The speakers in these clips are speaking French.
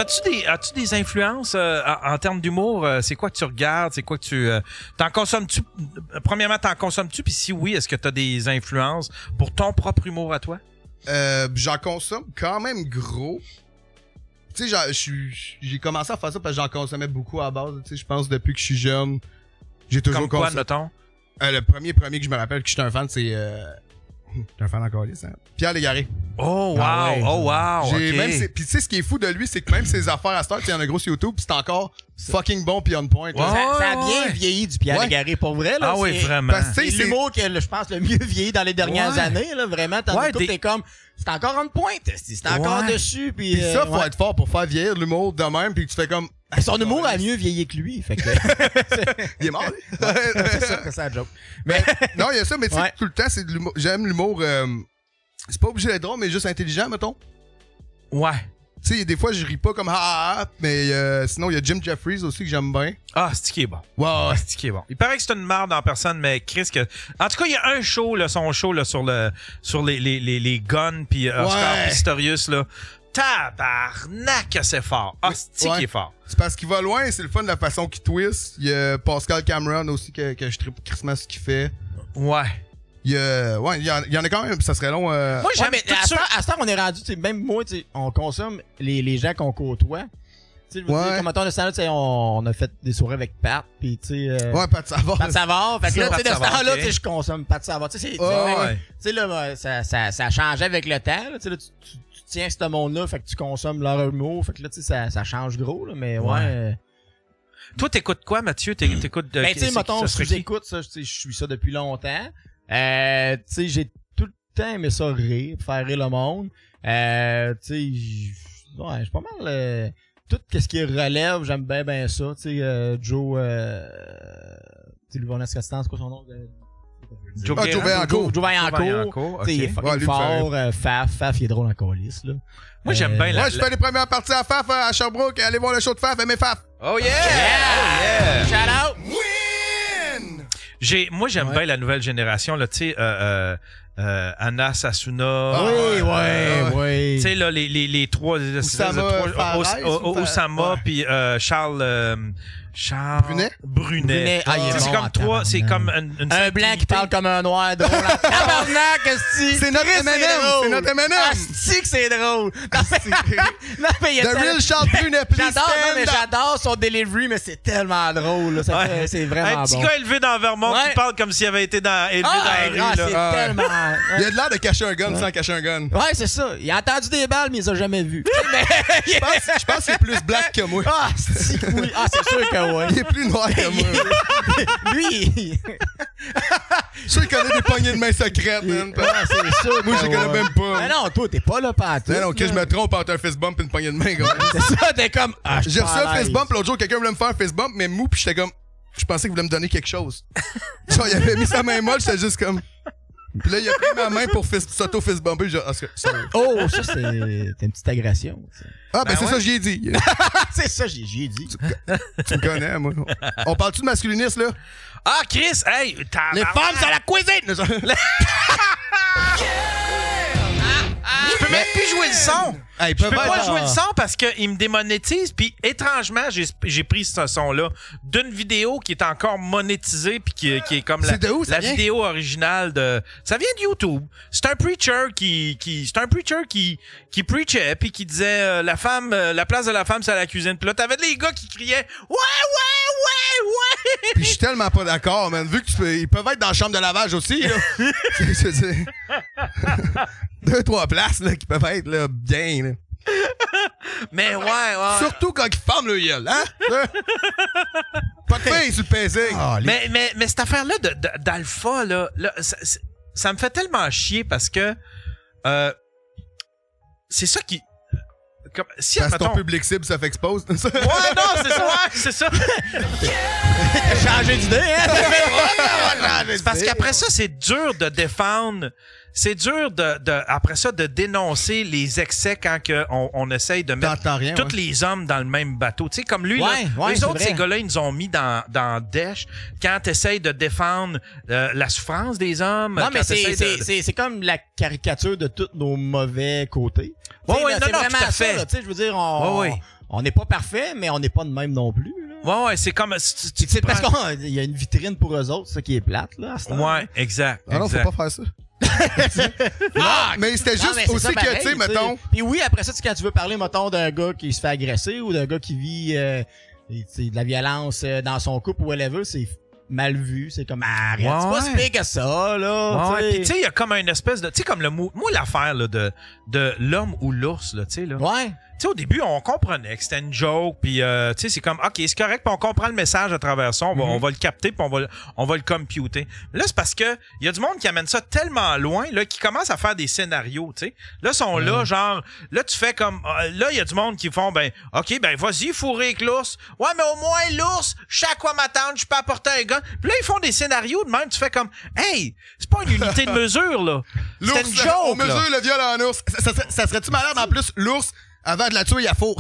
As-tu des influences en termes d'humour? C'est quoi que tu regardes? C'est quoi que tu... t'en consommes-tu? Premièrement, t'en consommes-tu? Puis si oui, est-ce que t'as des influences pour ton propre humour à toi? J'en consomme quand même gros. Tu sais, j'ai commencé à faire ça parce que j'en consommais beaucoup à la base. Tu sais, je pense depuis que je suis jeune, j'ai toujours Comme quoi, mettons? Le premier que je me rappelle que j'étais un fan, c'est... T'es un fan encore, hein? Pierre Légaré. Oh, wow! Ah ouais, oh, wow! Puis tu sais, ce qui est fou de lui, c'est que même ses affaires à Star, il y en a gros sur YouTube, pis c'est encore fucking bon pis on point. Ouais. Ça a bien vieilli du Pierre Légaré, pour vrai. Là, ah oui, vraiment. C'est l'humour que je pense le mieux vieilli dans les dernières années, là, vraiment. Tandis que t'es comme... C'est encore on point, c'est encore dessus. Puis ça, faut être fort pour faire vieillir l'humour de même, puis tu fais comme... Son humour a mieux vieilli que lui, fait que... Il est mort, lui. C'est ça, c'est ça, joke. Mais non, il y a ça, mais tu sais, tout le temps, c'est de l'humour. J'aime l'humour... c'est pas obligé d'être drôle, mais juste intelligent, mettons. Ouais. Tu sais, des fois, je ris pas comme mais sinon, il y a Jim Jeffries aussi que j'aime bien. Ah, c'est qui est bon. Ouais. C'est qui est bon. Il paraît que c'est une marde en personne, mais Chris, que... En tout cas, il y a un show, là, son show, là, sur les guns, puis Oscar Pistorius, là. Tabarnak, c'est fort. Ah, c'est qui est fort. C'est parce qu'il va loin, c'est le fun de la façon qu'il twist. Il y a Pascal Cameron aussi que je tripe Christmas ce qu'il fait. Ouais. Il y en a quand même, ça serait long. Moi, mais à ce temps, on est rendu, même moi, on consomme les gens qu'on côtoie. Tu sais, comme mettons, le stand-là, on a fait des soirées avec Pat, pis tu sais... Pat Savard. Pat Savard. Fait que là, tu sais, de ce temps-là, okay. je consomme Pat Savard. Tu sais, là, ça changeait avec le temps, là, tu sais, là, tu tiens ce monde-là, fait que tu consommes leur humour, fait que là, tu sais, ça change gros, là, mais ouais. Toi, t'écoutes quoi, Mathieu? T'écoutes de... Ben, tu sais, mettons, j'écoute ça, je suis ça depuis longtemps. Tu sais, j'ai tout le temps aimé ça rire, faire rire le monde. Tu sais, je suis pas mal... tout ce qui relève, j'aime bien ça. Tu sais, Joe... tu sais, Livonne Escastan, c'est quoi son nom? Joe Vaillancourt. Il est fucking fort. Faf, il est drôle en calice, là. Moi, j'aime bien Moi, je fais les premières parties à Faf à Sherbrooke. Allez voir le show de Faf, aimez Faf. Oh yeah! Shout out! Win! Moi, j'aime bien la nouvelle génération, là, tu sais, Anna Sassouna. Oui. Tu sais, là, les trois... Oussama, puis Charles Brunet. C'est comme trois, c'est comme une un blanc qui parle comme un noir drôle. Tabarnak, esti! C'est notre M&M! C'est notre M&M! Asti que c'est drôle! Non, mais il y a The real Charles Brunet, please j'adore son delivery, mais c'est tellement drôle, là. C'est vraiment bon. Un petit gars élevé dans Vermont qui parle comme s'il avait été élevé dans la rue, là. C'est tellement... Il a de l'air de cacher un gun sans cacher un gun. Ouais, c'est ça. Il a entendu des balles, mais il les a jamais vues. Je pense qu'il est plus black que moi. Ah, c'est sûr que oui. Il est plus noir que moi. Lui, je suis sûr qu'il connaît des poignées de main secrètes, man. C'est sûr. Moi, je les connais même pas. Mais non, toi, t'es pas là pantoute. Non, ok, je me trompe entre un fist bump et une poignée de main, gars. C'est ça, t'es comme... J'ai reçu un fist bump l'autre jour, quelqu'un voulait me faire un fist bump, mais mou, pis j'étais comme... Je pensais qu'il voulait me donner quelque chose. Genre, il avait mis sa main molle, j'étais juste comme... Puis là, il a pris ma main pour s'auto-fist bumper. Oh, ça, c'est une petite agression. Ah, ben c'est ça que j'y ai dit. C'est ça que j'y ai dit. Tu me connais, moi. On parle-tu de masculinisme, là? Ah, Chris, hey! Les femmes, c'est la cuisine! Je peux même plus jouer le son. Hey, je peux pas jouer le son parce qu'il me démonétise. Puis étrangement, j'ai pris ce son-là d'une vidéo qui est encore monétisée puis qui est comme la vidéo originale de. Ça vient de YouTube. C'est un preacher qui preachait puis qui disait la femme, la place de la femme c'est à la cuisine. Puis là t'avais les gars qui criaient ouais. Puis je suis tellement pas d'accord, man. Vu que ils peuvent être dans la chambre de lavage aussi, là. C'est 2-3 places là qui peuvent être là bien. Là. Mais ouais. Surtout quand ils ferment le gueule, hein? Pas de pain sur le pacing. Oh, mais cette affaire-là d'alpha, là ça me fait tellement chier parce que c'est ça qui... Comme, si parce que ton public cible, ça fait expose. Ouais, non, c'est ça. Changer d'idée, hein? C'est parce qu'après ça, c'est dur de défendre... C'est dur après ça de dénoncer les excès quand on essaye de mettre tous les hommes dans le même bateau. Tu sais, comme lui, les autres, ces gars-là, ils nous ont mis dans Dash quand t'essayes de défendre la souffrance des hommes. Non, mais c'est comme la caricature de tous nos mauvais côtés. Ouais, c'est vraiment tout à fait. ça. Je veux dire, on n'est pas parfait, mais on n'est pas de même non plus. Là. Ouais, c'est comme... C'est parce qu'il y a une vitrine pour eux autres, ça qui est plate, là, à ce temps. Ouais, exact. Ah non, faut pas faire ça. Non, mais c'était juste aussi ça, pareil, que, tu sais, mettons... Puis oui, après ça, quand tu veux parler, mettons, d'un gars qui se fait agresser ou d'un gars qui vit de la violence dans son couple ou whatever, c'est mal vu. C'est comme, arrête, c'est pas si pire que ça, là. Ouais, pis tu sais, il y a comme une espèce de... Tu sais, comme le mot... Moi, l'affaire, là, de l'homme ou l'ours, là, tu sais, là. Ouais. Tu sais, au début, on comprenait que c'était une joke, puis tu sais, c'est comme, OK, c'est correct, puis on comprend le message à travers ça, on va le capter, puis on va le computer. Là, c'est parce que il y a du monde qui amène ça tellement loin, là, qui commence à faire des scénarios, tu sais. Là, sont là, genre, là, tu fais comme, là, il y a du monde qui font, ben, OK, ben, vas-y, fourrer avec l'ours. Ouais, mais au moins, l'ours, je sais à quoi m'attendre, je peux apporter un gun. Puis là, ils font des scénarios de même, tu fais comme, hey, c'est pas une unité de mesure, là. C'est une joke, on mesure le viol en ours. Ça serait-tu malade, en plus, l'ours, avant de la tuer, il y a faux.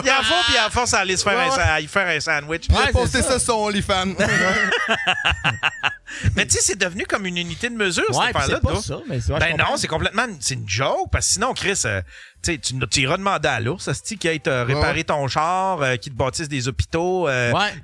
Il a faux, puis à force à aller se faire un sandwich. Il a posté ça sur OnlyFans. Mais tu sais, c'est devenu comme une unité de mesure, cette affaire-là. C'est pas ça, mais c'est ben non, c'est complètement... C'est une joke, parce que sinon, Chris... tu iras demander à l'ours, qui aille te réparer ton char, qui te bâtisse des hôpitaux,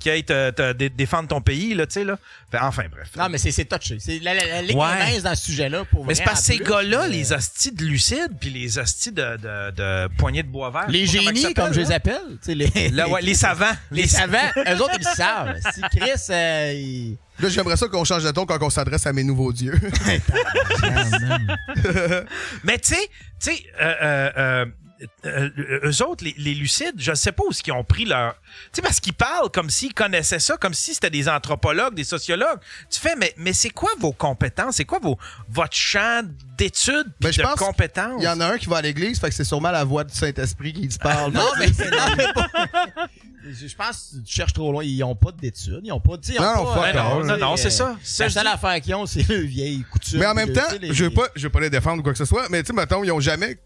qui aille te défendre ton pays, là, tu sais, là. Enfin, bref. Non, mais c'est touché. C'est la ligne mince dans ce sujet-là. Mais c'est parce que ces gars-là, les hosties de Lucide, puis les hosties de poignées de bois vert. Les génies, comme je les appelle. Les savants. Les savants, eux autres, ils le savent. Si Chris... Là, j'aimerais ça qu'on change de ton quand on s'adresse à mes nouveaux dieux. Mais tu sais, eux autres, les lucides, je sais pas où ils ont pris leur... Tu sais, parce qu'ils parlent comme s'ils connaissaient ça, comme si c'était des anthropologues, des sociologues. Tu fais, mais c'est quoi vos compétences? C'est quoi votre champ d'études pis de compétences? Il y en a un qui va à l'église, fait que c'est sûrement la voix du Saint-Esprit qui te parle. Non, mais c'est... Je pense que tu cherches trop loin. Ils ont pas d'études. Ils ont pas... Non, c'est ça. La seule affaire qu'ils ont, c'est le vieil couture. Mais en même temps, je veux pas les défendre ou quoi que ce soit, mais tu sais, mettons, ils ont jamais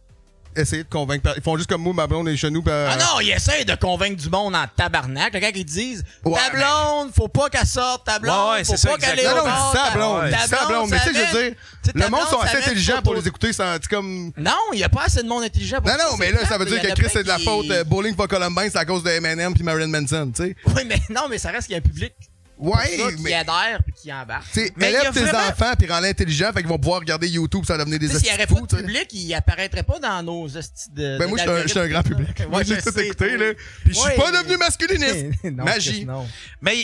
essayé de convaincre. Ils font juste comme moi, ma blonde est chez nous. Ah non, ils essayent de convaincre du monde en tabarnak. Quand ils disent ta blonde, faut pas qu'elle sorte, ta blonde, faut pas qu'elle ait Non, ils disent ça, blonde. Ils disent ça, blonde. Mais tu sais, je veux dire, le monde sont assez intelligents pour les écouter. C'est comme. Non, il y a pas assez de monde intelligent pour Non, mais là, ça veut dire que Chris, c'est de la faute. Bowling for Columbine, c'est à cause de Eminem puis Marilyn Manson, tu sais. Oui, mais non, mais ça reste qu'il y a un public. Qui adhère puis qui embarque. Élève tes enfants puis rends-les intelligents, fait qu'ils vont pouvoir regarder YouTube sans devenir des hosties. S'il n'y aurait pas de public, ils apparaîtraient pas dans nos hosties de. Ben moi, je suis un grand public. Moi, j'ai tout écouté, là. Puis je suis pas devenu masculiniste. Magie. Mais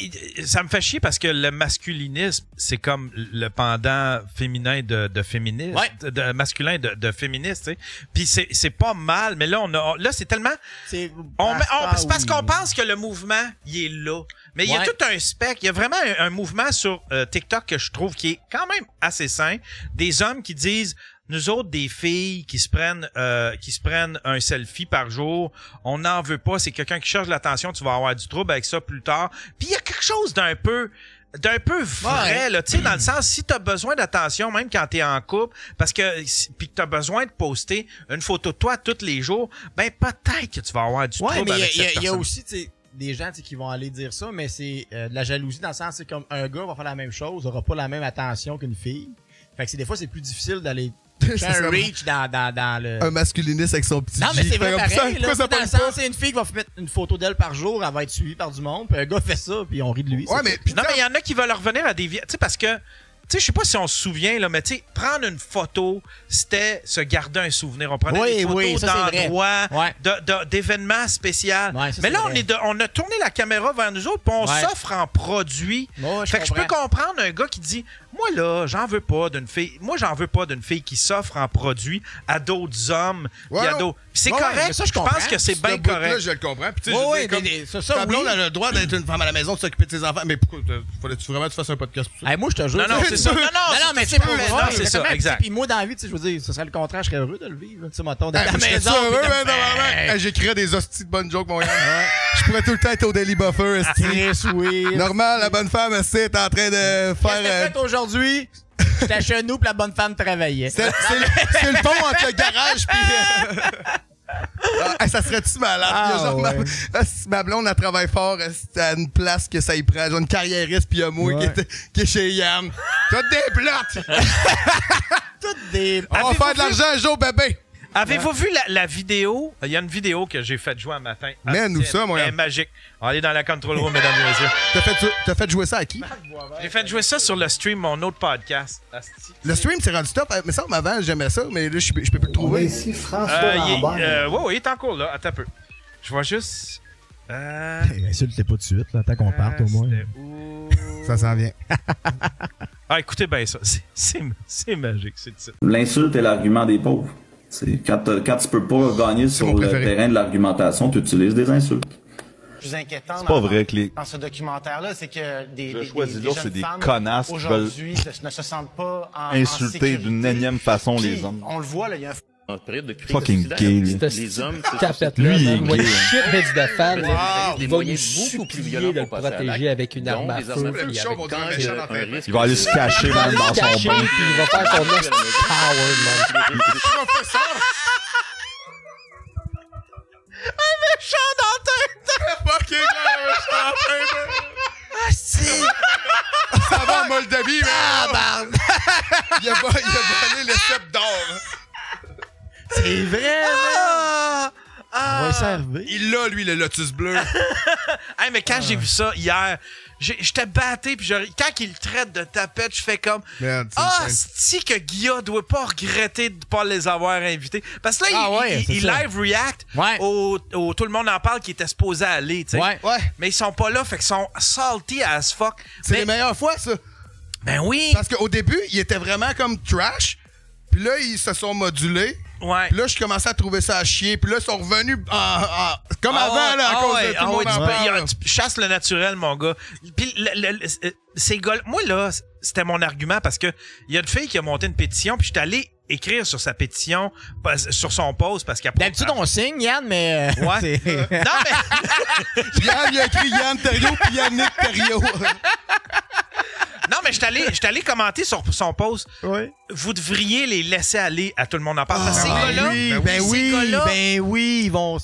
ça me fait chier parce que le masculinisme, c'est comme le pendant féminin de féministe. De masculin de féministe, tu sais. Puis c'est pas mal, mais là, là, c'est tellement. C'est parce qu'on pense que le mouvement, il est là. Mais il y a tout un spectre. Il y a vraiment un mouvement sur TikTok que je trouve qui est quand même assez sain. Des hommes qui disent, nous autres, des filles qui se prennent un selfie par jour, on n'en veut pas. C'est quelqu'un qui cherche l'attention. Tu vas avoir du trouble avec ça plus tard. Puis il y a quelque chose d'un peu vrai, là, tu sais, dans le sens, si t'as besoin d'attention, même quand t'es en couple, parce que, pis que t'as besoin de poster une photo de toi tous les jours, ben, peut-être que tu vas avoir du trouble avec cette personne. Il y a aussi, tu sais, des gens qui vont aller dire ça, mais c'est de la jalousie dans le sens, c'est comme un gars va faire la même chose, aura pas la même attention qu'une fille. Fait que des fois, c'est plus difficile d'aller faire un reach dans le... Un masculiniste avec son petit... Non, mais c'est vrai pareil, là, dans le sens, c'est une fille qui va mettre une photo d'elle par jour, elle va être suivie par du monde, puis un gars fait ça, puis on rit de lui. Ouais, mais il y en a qui veulent revenir à des... Tu sais, parce que... Tu sais, je sais pas si on se souvient, là, mais tu sais, prendre une photo, c'était se garder un souvenir. On prenait des photos d'endroits, d'événements spéciaux. Mais là, on a tourné la caméra vers nous autres, puis on s'offre en produit. Fait que je peux comprendre un gars qui dit, moi là, j'en veux pas d'une fille. Moi, j'en veux pas d'une fille qui s'offre en produit à d'autres hommes. C'est correct. Ça, je pense que c'est bien correct. Là, je le comprends. Puis tu sais, ta blonde a le droit d'être une femme à la maison, de s'occuper de ses enfants. Mais pourquoi fallait-tu vraiment que tu fasses un podcast pour ça? Moi, je te jure. Non, mais c'est pour moi. C'est ça, exact. Puis moi, dans la vie, tu sais, je veux dire, ce serait le contraire, je serais heureux de le vivre. Tu sais, mettons, dans ta maison. Je serais heureux, normalement. J'écrirais des hosties de bonnes jokes, mon gars. Je pourrais tout le temps être au Daily Buffer. Normal, la bonne femme, est en train de faire... Qu'est-ce que t'as fait aujourd'hui? J'étais chez nous, puis la bonne femme travaillait. C'est le pont entre le garage, puis... ça serait-tu malade? Ma blonde, elle travaille fort à une place que ça y prend. Genre une carriériste, puis il y a moi qui est chez Yann. T'as des plottes! Tout toutes des... On va faire de l'argent, Joe Bébé! Avez-vous vu la vidéo? Il y a une vidéo que j'ai faite jouer un matin. Mets-nous ça, moi. Elle est magique. On va aller dans la control room, mesdames et messieurs. T'as fait jouer ça à qui? J'ai fait jouer ça sur le stream, mon autre podcast. Le stream, c'est rendu top. Mais ça, avant, j'aimais ça, mais là, je peux plus le trouver. Ici, François Lambert. Oui, il est en cours, là. Attends un peu. Je vois juste... Insulte-les pas tout de suite, là. Tant qu'on parte, au moins. Ça s'en vient. Écoutez bien ça. C'est magique, c'est ça. L'insulte est l'argument des pauvres. C'est quand tu peux pas gagner sur le terrain de l'argumentation, tu utilises des insultes. Plus inquiétant c'est pas vrai que dans ce documentaire-là, c'est que des c'est des connasses qui veulent ne se sentent pas insulter d'une énième façon les hommes. On le voit, là, il y a un fucking gay. Les hommes, lui, il est gay. Shit de fan, il va nous supplier de le protéger avec une arme à feu. Il va aller se cacher même dans son bain. Il va faire son next power, man. Un méchant dans Fucking méchant dans Ah, si! Ça va en Moldavie, mais... Il a volé le cep d'or. C'est vrai, on va s'arriver. Il l'a, lui, le Lotus bleu. Hey, mais quand j'ai vu ça hier, j'étais batté, puis quand il le traite de tapette, je fais comme c'est que Guilla doit pas regretter de pas les avoir invités. Parce que là, il live react au Tout le monde en parle qui était supposé aller, tu sais. Ouais. Mais ils sont pas là, fait qu'ils sont salty as fuck. C'est les meilleures fois, ça. Ben oui. Parce qu'au début, ils étaient vraiment comme trash, puis là, ils se sont modulés. Ouais. Puis là, je commençais à trouver ça à chier. Puis là, ils sont revenus comme avant, là, à cause de tout le monde en parle. Tu chasses le naturel, mon gars. Puis ces gars, moi, là, c'était mon argument parce que il y a une fille qui a monté une pétition, puis je suis allé écrire sur sa pétition, sur son post, parce qu'après... D'habitude, on signe, Yann, mais... Ouais. Non, mais... Yann, il a écrit Yann Terriot, puis Yannick Terriot. Non, mais je suis allé commenter sur son post. Oui. Vous devriez les laisser aller à Tout le monde en parle. Parce que ces gars-là... Ben oui, ils vont...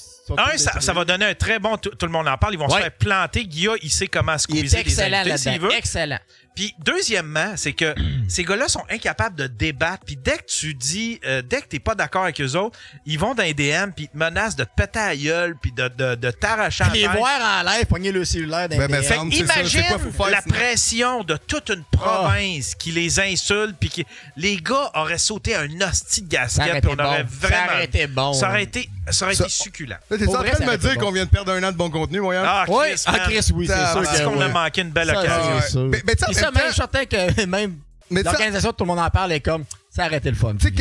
Ça va donner un très bon Tout le monde en parle. Ils vont se faire planter. Guilla, il sait comment squeezer des invités s'il veut. Excellent. Puis deuxièmement, c'est que ces gars-là sont incapables de débattre. Puis dès que tu dis, dès que t'es pas d'accord avec eux autres, ils vont dans les DM puis ils te menacent de te péter à la gueule puis de t'arracher en les voir en live, pogner le cellulaire dans les DM. Imagine la pression de toute une province qui les insulte puis qui les gars auraient sauté un hostie de gasket puis on aurait vraiment... Ça aurait été bon. Ça aurait été succulent. Là, t'es en train de me dire qu'on vient de perdre un an de bon contenu, mon Yann? Chris, oui, c'est sûr. Parce qu'on a manqué une belle occasion. Mais ça, même certain que même l'organisation de Tout le monde en parle est comme ça a arrêté le fun. Tu sais,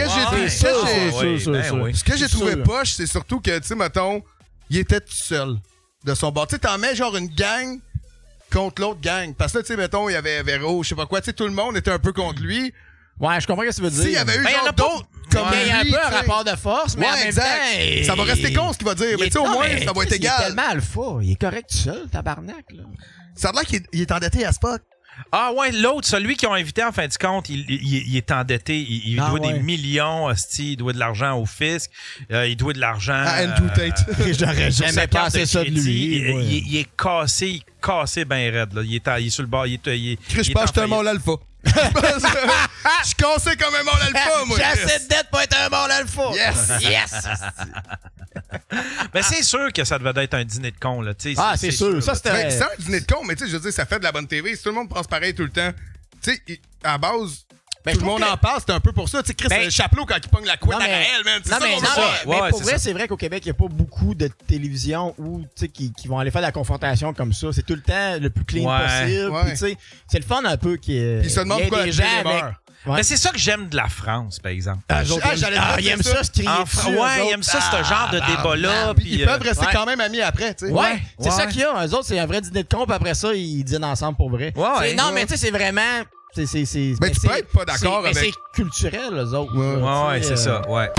ce que j'ai trouvé poche, c'est surtout que, tu sais, mettons, il était tout seul de son bord. Tu sais, t'en mets genre une gang contre l'autre gang. Parce que là, tu sais, mettons, il y avait Véro, je sais pas quoi, tu sais, tout le monde était un peu contre lui. Ouais, je comprends ce que tu veux dire. S'il y avait eu genre d'autres comme il y a un peu un rapport de force, mais en même temps, ça va rester con ce qu'il va dire, mais tu sais, au moins, ça va être égal. Il est tellement alpha, il est correct tout seul, tabarnak, là. Ça a l'air qu'il est endetté à Spock. Ah ouais, l'autre, celui qu'ils ont invité en fin de compte, il est endetté. Il doit des millions, hostie, il doit de l'argent au fisc, il doit de l'argent à Andrew Tate. J'aurais jamais pensé ça de lui. Il est cassé ben raide. Là. Il est sur le bord. Je pense que je suis un mâle alpha. Je suis cassé comme un mâle alpha, moi. J'ai assez de dette pour être un mâle alpha. Yes! Mais c'est sûr que ça devait être un dîner de con, là. C'est sûr. Ça, c'était... C'est un dîner de con, mais tu sais, je veux dire, ça fait de la bonne TV. Si tout le monde pense pareil tout le temps, tu sais, à la base... tout le monde en parle, c'est un peu pour ça. Tu sais, Chris Chapelot, quand il pogne la couette à Raël, man. C'est ça qu'on veut voir. Mais pour vrai, c'est vrai qu'au Québec, il n'y a pas beaucoup de télévision où, tu sais, qui vont aller faire de la confrontation comme ça. C'est tout le temps le plus clean possible. Puis, tu sais, c'est le fun un peu qu'il y ait des gens avec... Mais c'est ça que j'aime de la France, par exemple. Ils aiment ça, se crier dessus. Ouais, ils aiment ça, ce genre de débat-là. Ils peuvent rester quand même amis après, tu sais. Ouais, c'est ça qu'il y a. Eux autres, c'est un vrai dîner de con, puis après ça, ils dînent ensemble pour vrai. Non, mais tu sais, c'est vraiment... Mais tu peux être pas d'accord avec... Mais c'est culturel, eux autres. Ouais, c'est ça, ouais.